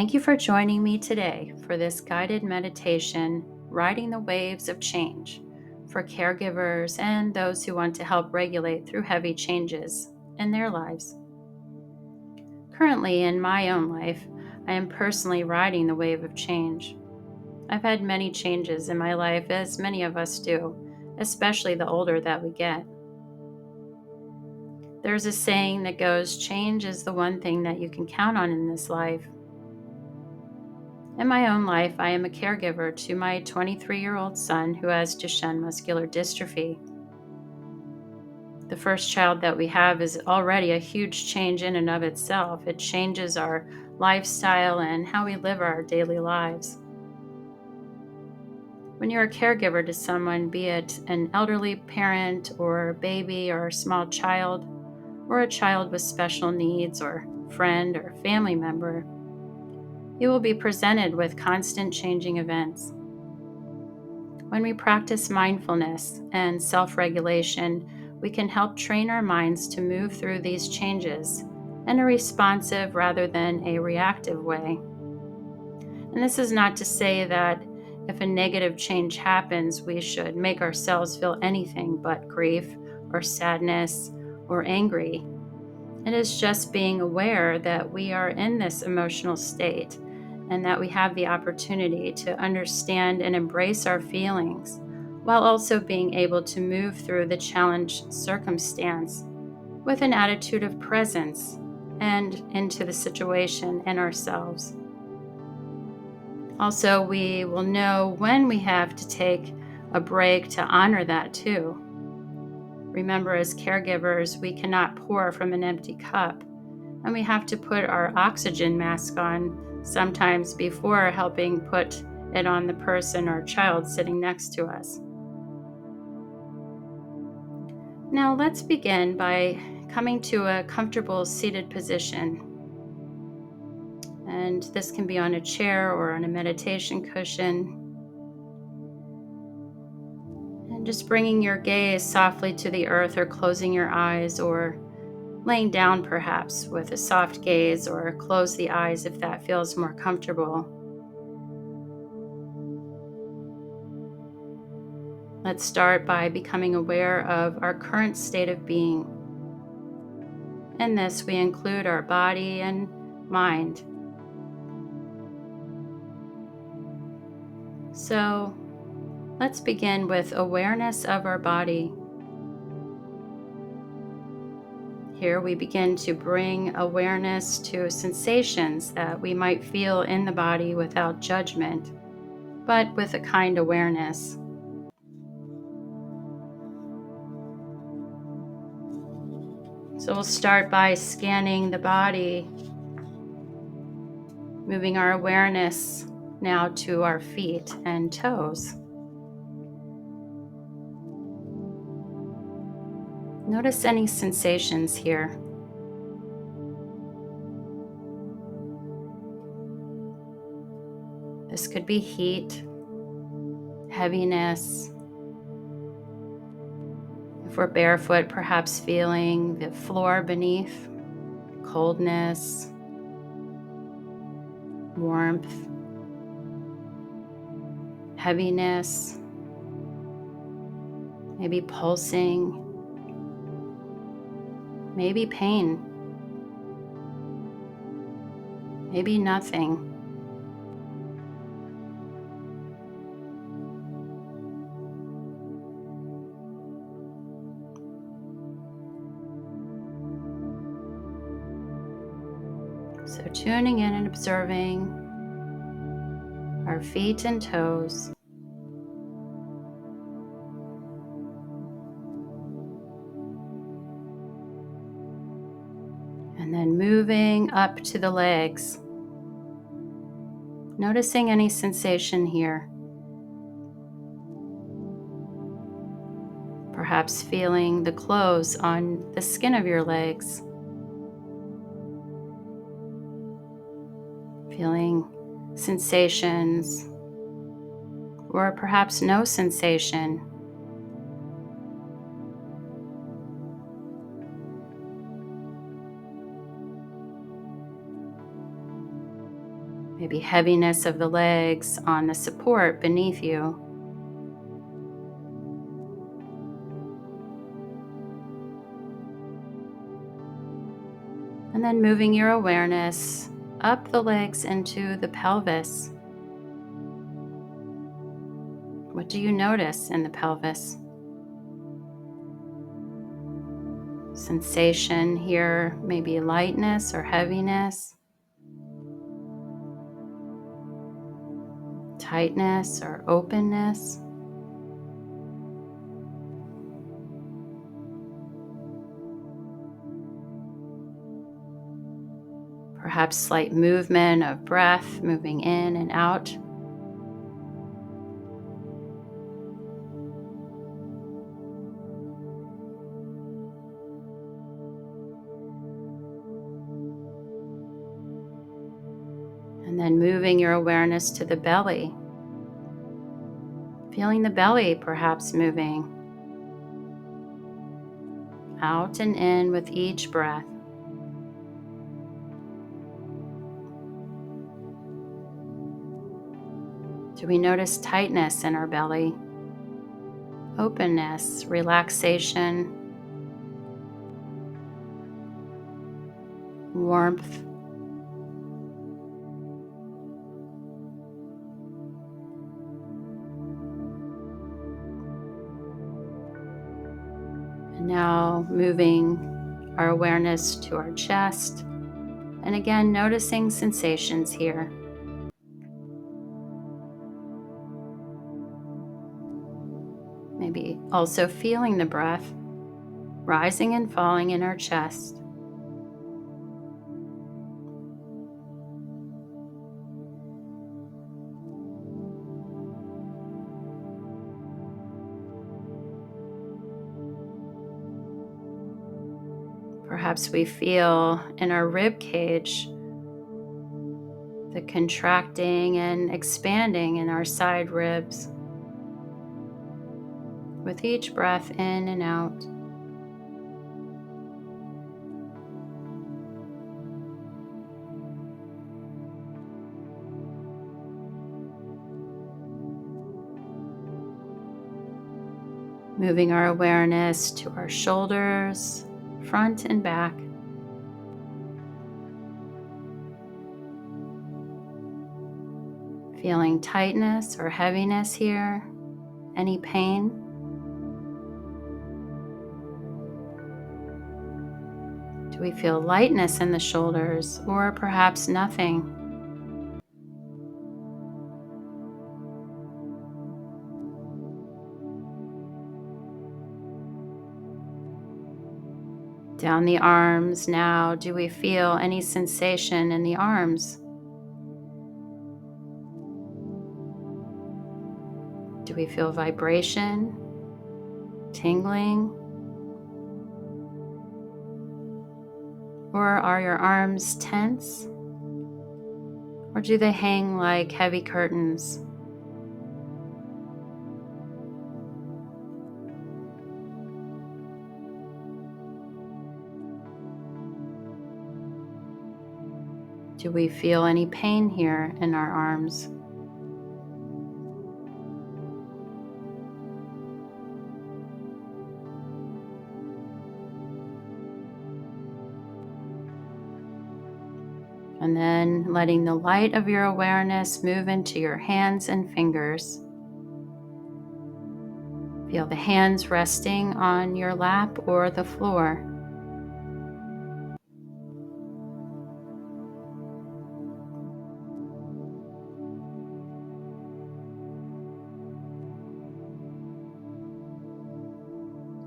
Thank you for joining me today for this guided meditation, Riding the Waves of Change, for caregivers and those who want to help regulate through heavy changes in their lives. Currently, in my own life, I am personally riding the wave of change. I've had many changes in my life, as many of us do, especially the older that we get. There's a saying that goes, change is the one thing that you can count on in this life. In my own life, I am a caregiver to my 23-year-old son who has Duchenne muscular dystrophy. The first child that we have is already a huge change in and of itself. It changes our lifestyle and how we live our daily lives. When you're a caregiver to someone, be it an elderly parent or a baby or a small child, or a child with special needs or friend or family member, you will be presented with constant changing events. When we practice mindfulness and self-regulation, we can help train our minds to move through these changes in a responsive rather than a reactive way. And this is not to say that if a negative change happens, we should make ourselves feel anything but grief or sadness or angry. It is just being aware that we are in this emotional state and that we have the opportunity to understand and embrace our feelings while also being able to move through the challenged circumstance with an attitude of presence and into the situation and ourselves. Also, we will know when we have to take a break to honor that too. Remember, as caregivers, we cannot pour from an empty cup, and we have to put our oxygen mask on sometimes before helping put it on the person or child sitting next to us. Now, let's begin by coming to a comfortable seated position. And this can be on a chair or on a meditation cushion. And just bringing your gaze softly to the earth, or closing your eyes, or laying down perhaps with a soft gaze, or close the eyes if that feels more comfortable. Let's start by becoming aware of our current state of being. In this, we include our body and mind. So let's begin with awareness of our body. Here we begin to bring awareness to sensations that we might feel in the body without judgment, but with a kind awareness. So we'll start by scanning the body, moving our awareness now to our feet and toes. Notice any sensations here. This could be heat, heaviness. If we're barefoot, perhaps feeling the floor beneath, coldness, warmth, heaviness, maybe pulsing, maybe pain, maybe nothing. So tuning in and observing our feet and toes. And then moving up to the legs. Noticing any sensation here. Perhaps feeling the clothes on the skin of your legs. Feeling sensations, or perhaps no sensation. maybe heaviness of the legs on the support beneath you. And then moving your awareness up the legs into the pelvis. What do you notice in the pelvis? Sensation here, maybe lightness or heaviness, tightness or openness. Perhaps slight movement of breath moving in and out. And then moving your awareness to the belly. Feeling the belly perhaps moving out and in with each breath. Do we notice tightness in our belly? Openness, relaxation, warmth. And now moving our awareness to our chest. And again, noticing sensations here. Maybe also feeling the breath rising and falling in our chest. Perhaps we feel in our rib cage the contracting and expanding in our side ribs with each breath in and out. Moving our awareness to our shoulders, front and back. Feeling tightness or heaviness here, any pain. Do we feel lightness in the shoulders or perhaps nothing? Down the arms now, do we feel any sensation in the arms? Do we feel vibration, tingling? Or are your arms tense? Or do they hang like heavy curtains? Do we feel any pain here in our arms? And then letting the light of your awareness move into your hands and fingers. Feel the hands resting on your lap or the floor.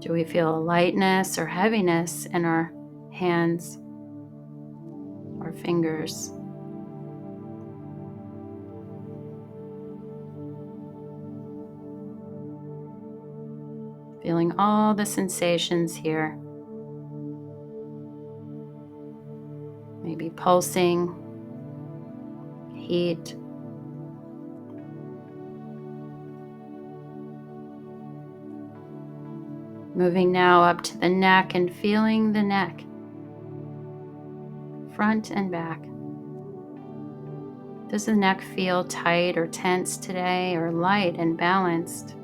Do we feel a lightness or heaviness in our hands or fingers? Feeling all the sensations here. Maybe pulsing, heat. Moving now up to the neck and feeling the neck, front and back. Does the neck feel tight or tense today, or light and balanced?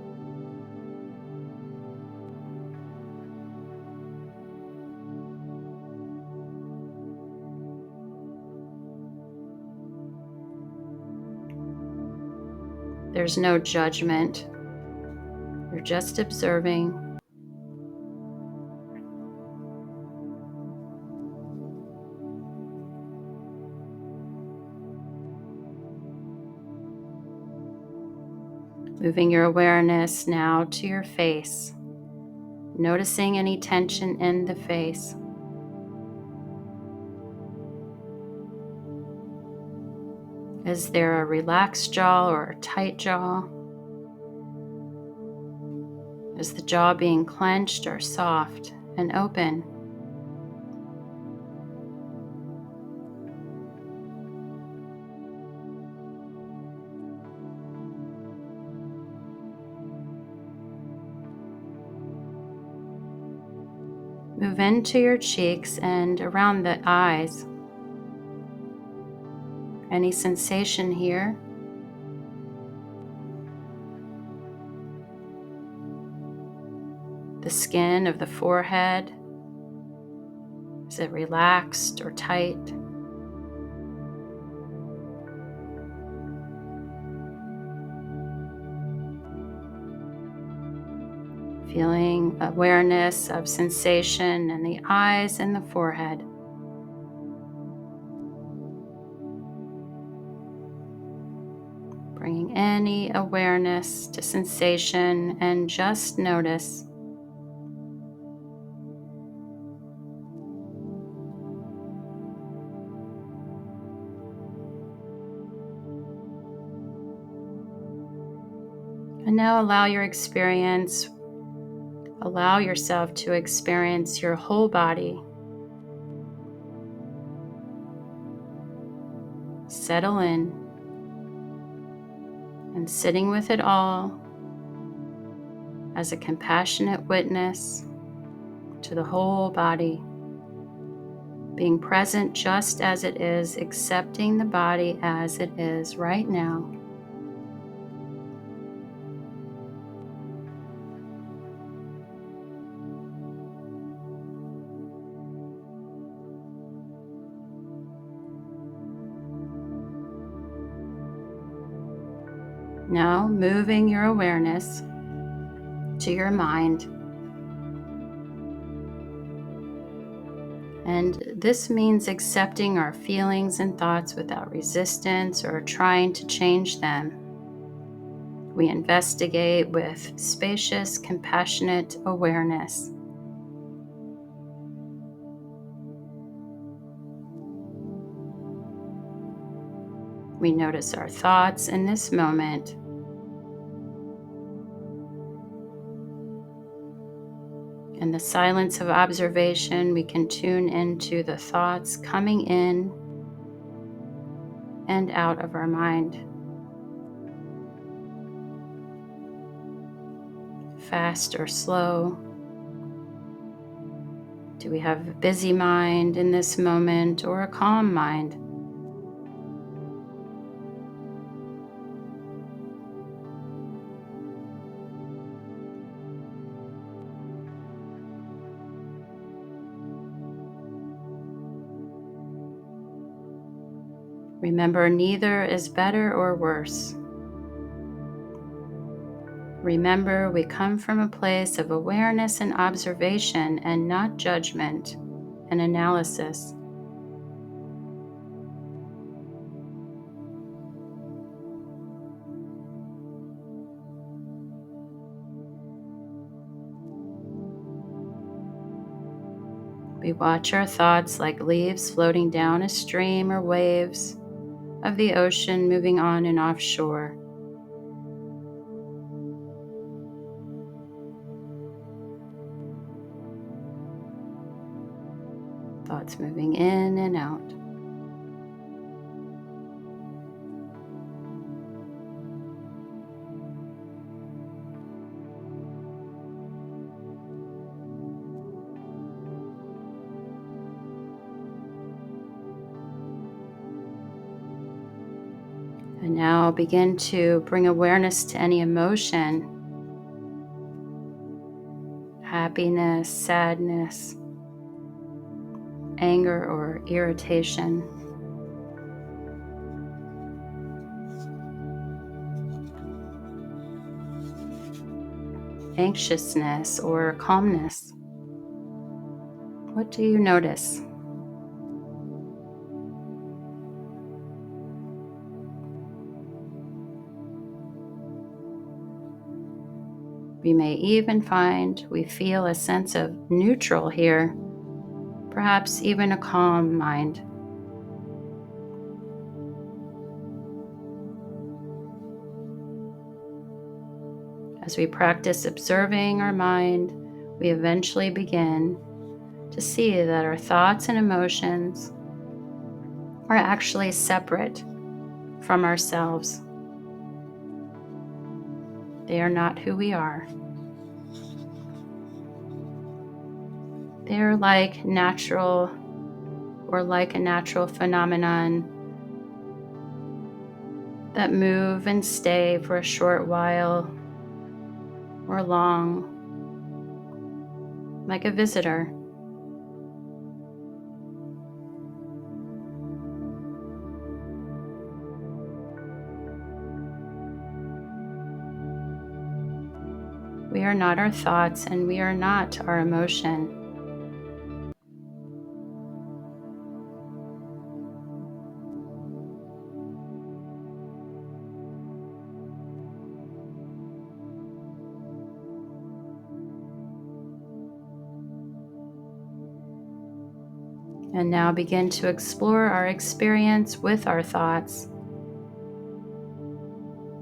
There's no judgment. You're just observing. Moving your awareness now to your face, noticing any tension in the face. Is there a relaxed jaw or a tight jaw? Is the jaw being clenched or soft and open? Move into your cheeks and around the eyes. Any sensation here? The skin of the forehead, is it relaxed or tight? Feeling awareness of sensation in the eyes and the forehead. Bringing any awareness to sensation and just notice. And now allow yourself to experience your whole body. Settle in and sitting with it all as a compassionate witness to the whole body. Being present just as it is, accepting the body as it is right now. Now moving your awareness to your mind. And this means accepting our feelings and thoughts without resistance or trying to change them. We investigate with spacious, compassionate awareness. We notice our thoughts in this moment. In the silence of observation, we can tune into the thoughts coming in and out of our mind. Fast or slow? Do we have a busy mind in this moment or a calm mind? Remember, neither is better or worse. Remember, we come from a place of awareness and observation and not judgment and analysis. We watch our thoughts like leaves floating down a stream or waves of the ocean moving on and offshore. Thoughts moving in and out. And now begin to bring awareness to any emotion, happiness, sadness, anger, or irritation. Anxiousness or calmness. What do you notice? We may even find we feel a sense of neutral here, perhaps even a calm mind. As we practice observing our mind, we eventually begin to see that our thoughts and emotions are actually separate from ourselves. They are not who we are. They are like a natural phenomenon that move and stay for a short while or long, like a visitor. We are not our thoughts, and we are not our emotion. And now begin to explore our experience with our thoughts,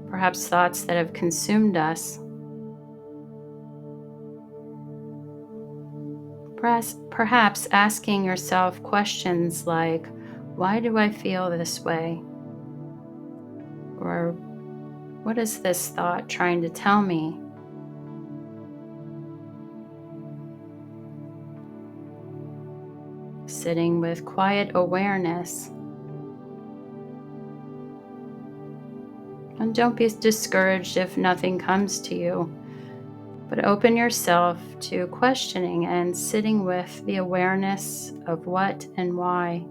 perhaps thoughts that have consumed us. Perhaps asking yourself questions like, why do I feel this way? Or what is this thought trying to tell me? Sitting with quiet awareness. And don't be discouraged if nothing comes to you, but open yourself to questioning and sitting with the awareness of what and why.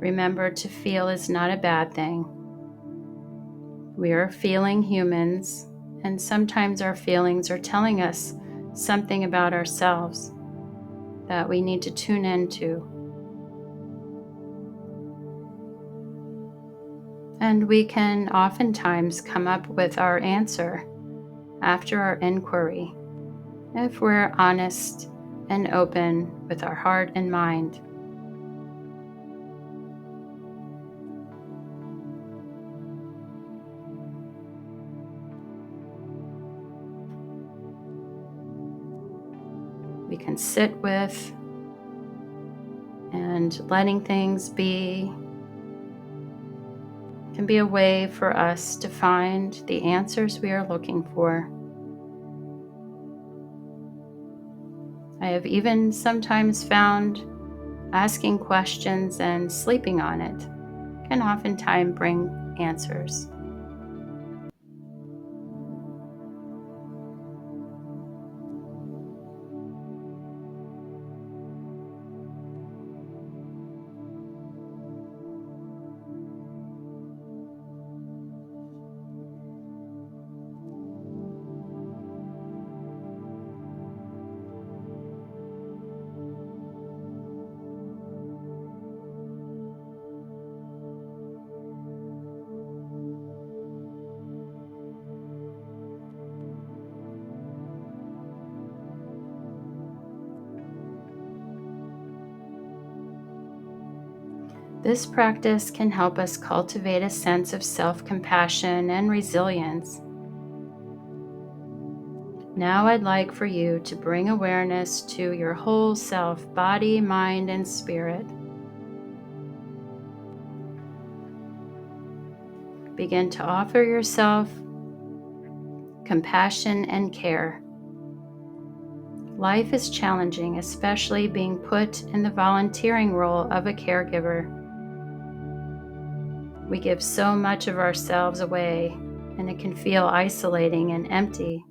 Remember, to feel is not a bad thing. We are feeling humans, and sometimes our feelings are telling us something about ourselves that we need to tune into. And we can oftentimes come up with our answer after our inquiry, if we're honest and open with our heart and mind. We can sit with and letting things be can be a way for us to find the answers we are looking for. I have even sometimes found asking questions and sleeping on it can oftentimes bring answers. This practice can help us cultivate a sense of self-compassion and resilience. Now I'd like for you to bring awareness to your whole self, body, mind, and spirit. Begin to offer yourself compassion and care. Life is challenging, especially being put in the volunteering role of a caregiver. We give so much of ourselves away, and it can feel isolating and empty.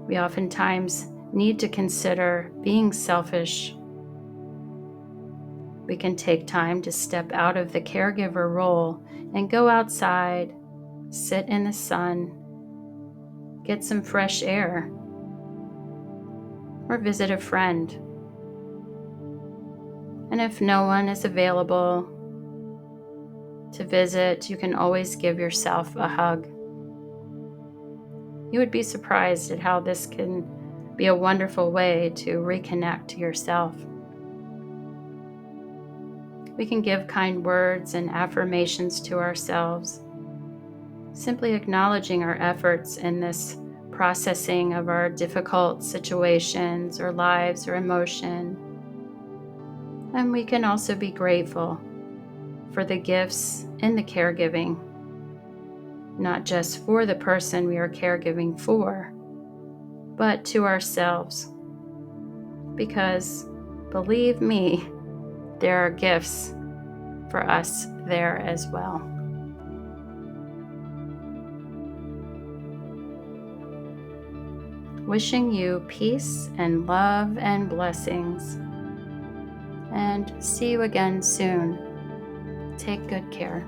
We oftentimes need to consider being selfish. We can take time to step out of the caregiver role and go outside, sit in the sun, get some fresh air, or visit a friend. And if no one is available to visit, you can always give yourself a hug. You would be surprised at how this can be a wonderful way to reconnect to yourself. We can give kind words and affirmations to ourselves, simply acknowledging our efforts in this processing of our difficult situations or lives or emotion. And we can also be grateful for the gifts in the caregiving, not just for the person we are caregiving for, but to ourselves. Because, believe me, there are gifts for us there as well. Wishing you peace and love and blessings. And see you again soon. Take good care.